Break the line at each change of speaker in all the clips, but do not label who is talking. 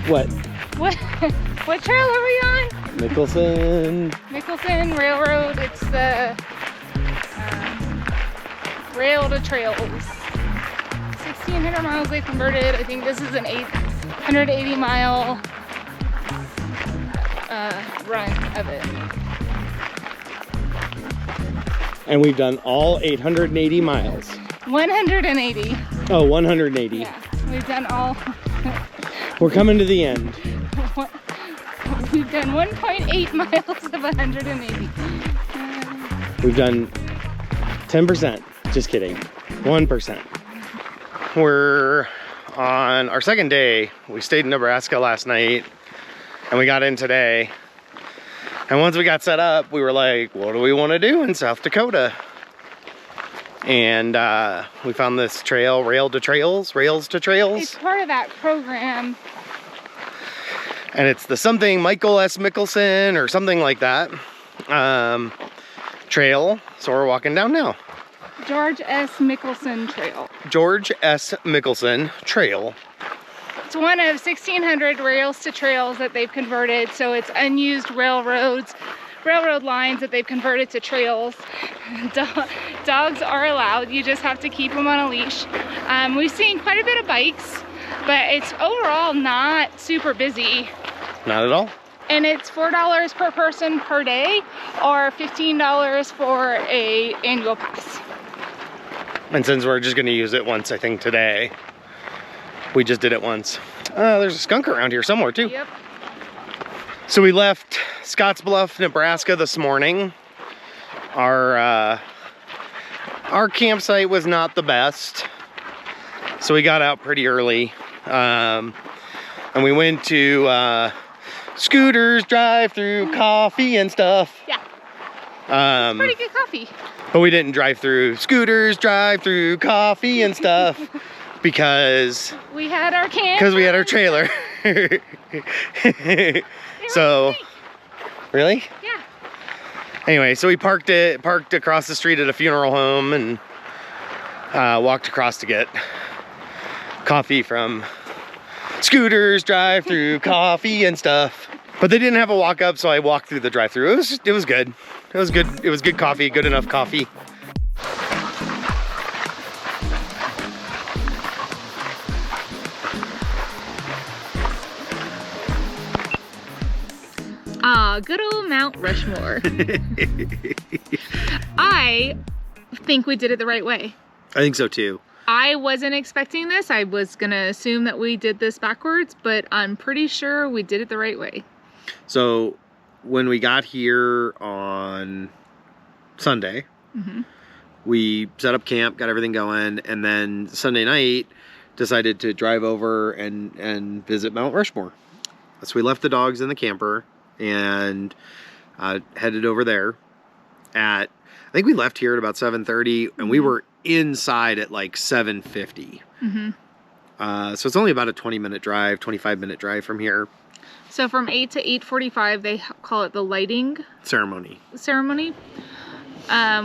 What?
What trail are we on?
Mickelson
Railroad. It's the rail to trails. 1,600 miles they converted. I think this is an 880 mile run of it.
And we've done all 880 miles.
180.
Oh, 180.
Yeah, we've done all.
We're coming to the end.
We've done 1.8 miles of 180.
We've done 10%. Just kidding. 1%. We're on our second day. We stayed in Nebraska last night and we got in today. And once we got set up, we were like, what do we want to do in South Dakota? And we found this trail, Rails to Trails.
It's part of that program.
And it's the something Michael S. Mickelson or something like that trail. So we're walking down now.
George S. Mickelson Trail.
George S. Mickelson Trail.
It's one of 1,600 rails to trails that they've converted. So it's unused railroad lines that they've converted to trails. Dogs are allowed. You just have to keep them on a leash. We've seen quite a bit of bikes, but it's overall not super busy.
Not at all.
And it's $4 per person per day or $15 for an annual pass.
And since we're just gonna use it once, I think today, we just did it once. There's a skunk around here somewhere too.
Yep.
So we left Scottsbluff, Nebraska this morning. Our campsite was not the best. So we got out pretty early. And we went to Scooters, drive-through, coffee and stuff.
Yeah. It's pretty good coffee.
But we didn't drive through Scooters, drive-through, coffee and stuff because
we had our camper.
Because we had our trailer. So, really?
Yeah.
Anyway, so we parked across the street at a funeral home and walked across to get coffee from Scooters, drive-through, coffee and stuff. But they didn't have a walk up, so I walked through the drive-through. It was good. It was good. It was good coffee, good enough coffee.
Good old Mount Rushmore. I think we did it the right way.
I think so too.
I wasn't expecting this. I was gonna assume that we did this backwards, but I'm pretty sure we did it the right way.
So when we got here on Sunday, we set up camp, got everything going, and then Sunday night decided to drive over and visit Mount Rushmore. So we left the dogs in the camper and headed over there I think we left here at about 7:30 and we were inside at like 7:50. So it's only about a 20-minute drive, 25-minute drive from here.
So from 8 to 8:45, they call it the lighting ceremony,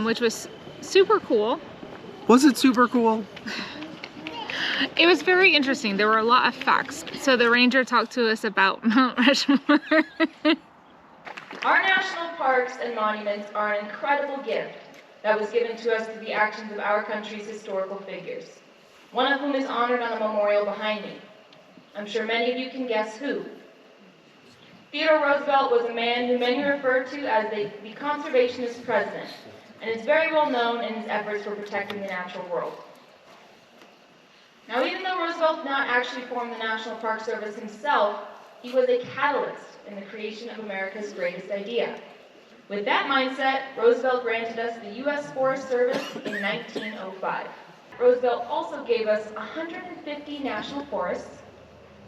which was super cool.
Was it super cool?
It was very interesting. There were a lot of facts. So the ranger talked to us about Mount Rushmore.
Our national parks and monuments are an incredible gift that was given to us through the actions of our country's historical figures, one of whom is honored on a memorial behind me. I'm sure many of you can guess who. Theodore Roosevelt was a man who many refer to as the conservationist president, and is very well known in his efforts for protecting the natural world. Now, even though Roosevelt did not actually form the National Park Service himself, he was a catalyst in the creation of America's greatest idea. With that mindset, Roosevelt granted us the U.S. Forest Service in 1905. Roosevelt also gave us 150 national forests,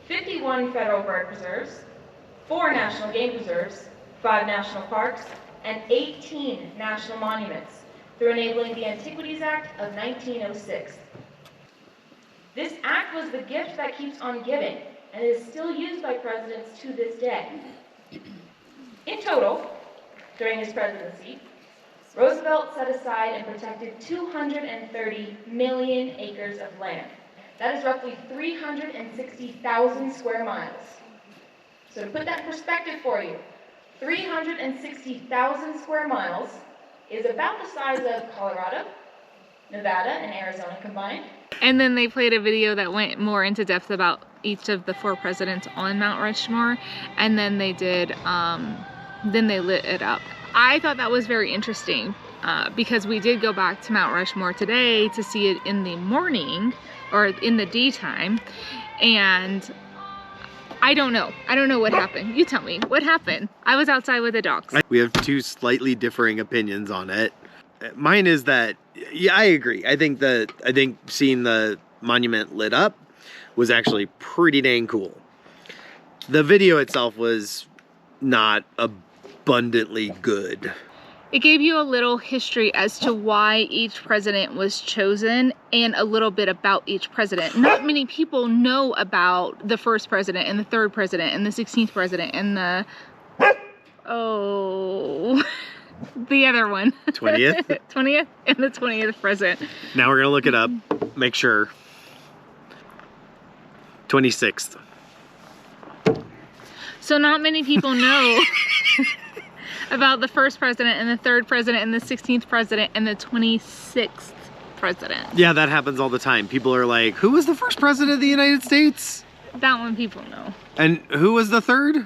51 federal bird preserves, 4 national game preserves, 5 national parks, and 18 national monuments through enabling the Antiquities Act of 1906. This act was the gift that keeps on giving and is still used by presidents to this day. In total, during his presidency, Roosevelt set aside and protected 230 million acres of land. That is roughly 360,000 square miles. So to put that in perspective for you, 360,000 square miles is about the size of Colorado, Nevada, and Arizona combined.
And then they played a video that went more into depth about each of the 4 presidents on Mount Rushmore, and then they did, then they lit it up. I thought that was very interesting because we did go back to Mount Rushmore today to see it in the morning or in the daytime, and I don't know what happened. You tell me what happened. I was outside with the dogs.
We have 2 slightly differing opinions on it. Mine is that, yeah, I agree. I think seeing the monument lit up was actually pretty dang cool. The video itself was not abundantly good.
It gave you a little history as to why each president was chosen and a little bit about each president. Not many people know about the 1st president and the 3rd president and the 16th president and the, the other one.
20th?
20th and the 20th president.
Now we're gonna look it up, make sure. 26th.
So not many people know about the 1st president and the 3rd president and the 16th president and the 26th president.
Yeah, that happens all the time. People are like, who was the 1st president of the United States?
That one people know.
And who was the 3rd?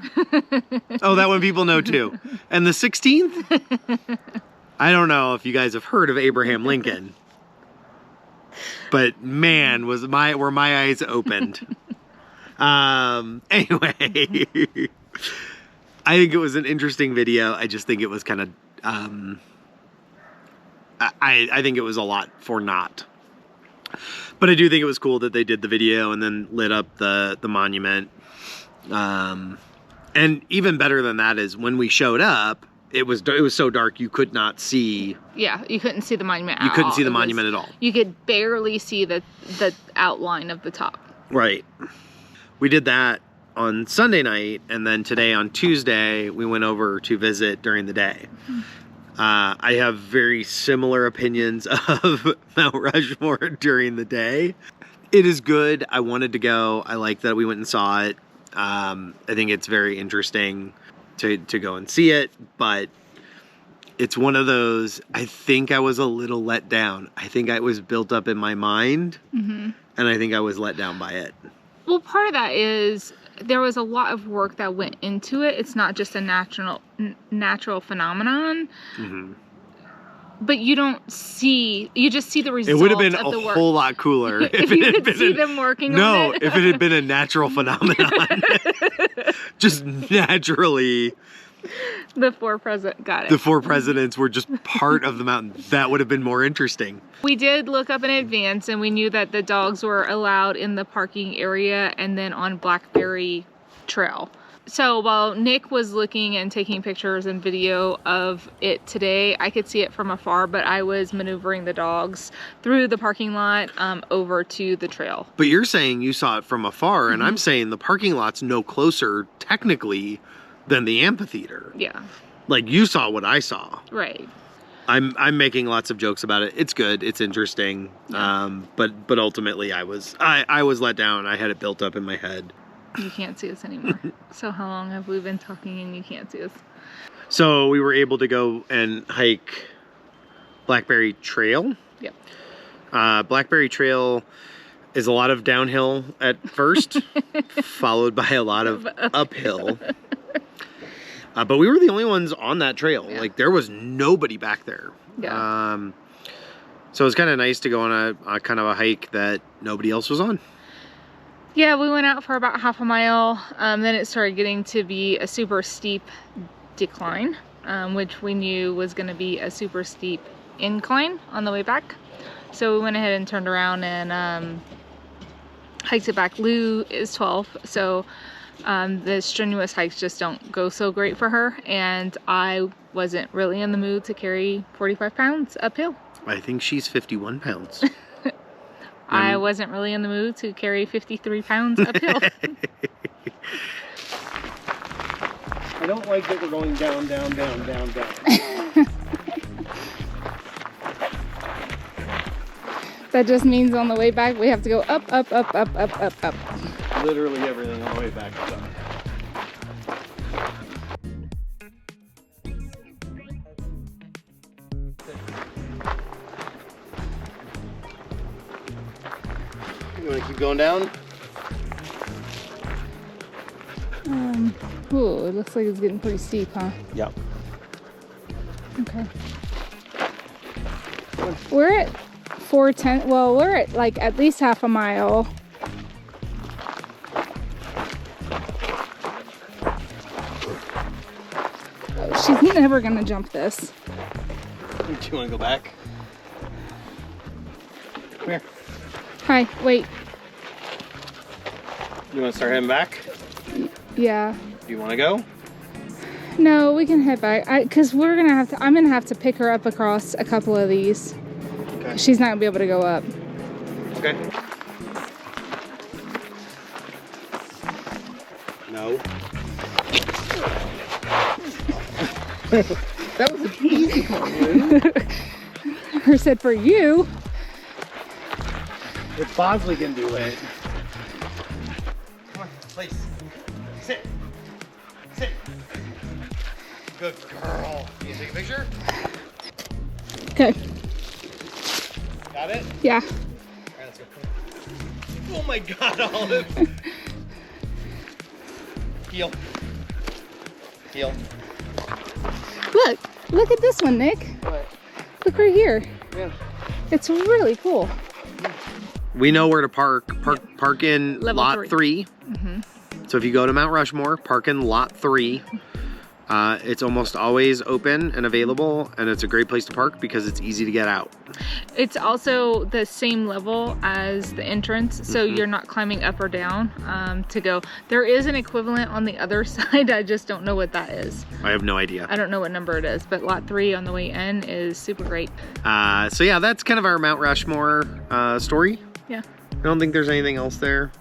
Oh, that one people know too. And the 16th? I don't know if you guys have heard of Abraham Lincoln. But man, were my eyes opened. Anyway, I think it was an interesting video. I just think it was kind of, I think it was a lot for naught. But I do think it was cool that they did the video and then lit up the monument. And even better than that is when we showed up, it was so dark you could not see.
Yeah, you couldn't see the monument at all.
You couldn't see the monument at all.
You could barely see the outline of the top.
Right. We did that on Sunday night, and then today on Tuesday, we went over to visit during the day. I have very similar opinions of Mount Rushmore during the day. It is good. I wanted to go. I like that we went and saw it. I think it's very interesting to go and see it, but it's one of those, I think I was a little let down. I think I was built up in my mind, and I think I was let down by it.
Well, part of that is there was a lot of work that went into it. It's not just a natural phenomenon. But you don't see, you just see the results.
It would have been
of the
a
work.
whole lot cooler
if you could see them working on it.
No, if it had been a natural phenomenon. Just naturally.
The 4 presidents, got it.
The 4 presidents were just part of the mountain. That would have been more interesting.
We did look up in advance and we knew that the dogs were allowed in the parking area and then on Blackberry Trail. So while Nick was looking and taking pictures and video of it today, I could see it from afar, but I was maneuvering the dogs through the parking lot over to the trail.
But you're saying you saw it from afar, and I'm saying the parking lot's no closer technically than the amphitheater.
Yeah.
Like you saw what I saw.
Right.
I'm making lots of jokes about it. It's good. It's interesting.
Yeah.
But ultimately I was let down. I had it built up in my head.
You can't see us anymore. So how long have we been talking and you can't see us?
So we were able to go and hike Blackberry Trail.
Yep.
Blackberry Trail is a lot of downhill at first, followed by a lot of uphill. But we were the only ones on that trail. Yeah. Like there was nobody back there.
Yeah.
So it was kind of nice to go on a kind of a hike that nobody else was on.
Yeah, we went out for about half a mile. Then it started getting to be a super steep decline, which we knew was going to be a super steep incline on the way back. So we went ahead and turned around and hiked it back. Lou is 12, so the strenuous hikes just don't go so great for her, and I wasn't really in the mood to carry 45 pounds uphill.
I think she's 51 pounds.
I wasn't really in the mood to carry 53 pounds uphill.
I don't like that we're going down, down, down, down, down.
That just means on the way back we have to go up, up, up, up, up, up, up.
Literally everything on the way back is up. going down?
Ooh, it looks like it's getting pretty steep, huh?
Yep.
Okay. We're at 410. Well, we're at like at least half a mile. Oh, she's never gonna jump this.
Do you want to go back? Come here.
Hi, wait.
You want to start heading back?
Yeah.
Do you want to go?
No, we can head back. Cause we're gonna have to. I'm gonna have to pick her up across a couple of these.
Okay.
She's not gonna be able to go up.
Okay. No. That was an easy one.
Her said for you.
If Bosley can do it. Come on, please. Sit. Sit. Good girl. Can you take a picture?
Okay.
Got it?
Yeah.
All right, let's go. Oh my God, Olive. Heel. Heel.
Look at this one, Nick.
What?
Look right here.
Yeah.
It's really cool.
We know where to park. Park in
Level
lot 3. So if you go to Mount Rushmore, park in lot 3. It's almost always open and available, and it's a great place to park because it's easy to get out.
It's also the same level as the entrance, so you're not climbing up or down to go. There is an equivalent on the other side. I just don't know what that is.
I have no idea.
I don't know what number it is, but lot 3 on the way in is super great.
So yeah, that's kind of our Mount Rushmore story.
Yeah.
I don't think there's anything else there.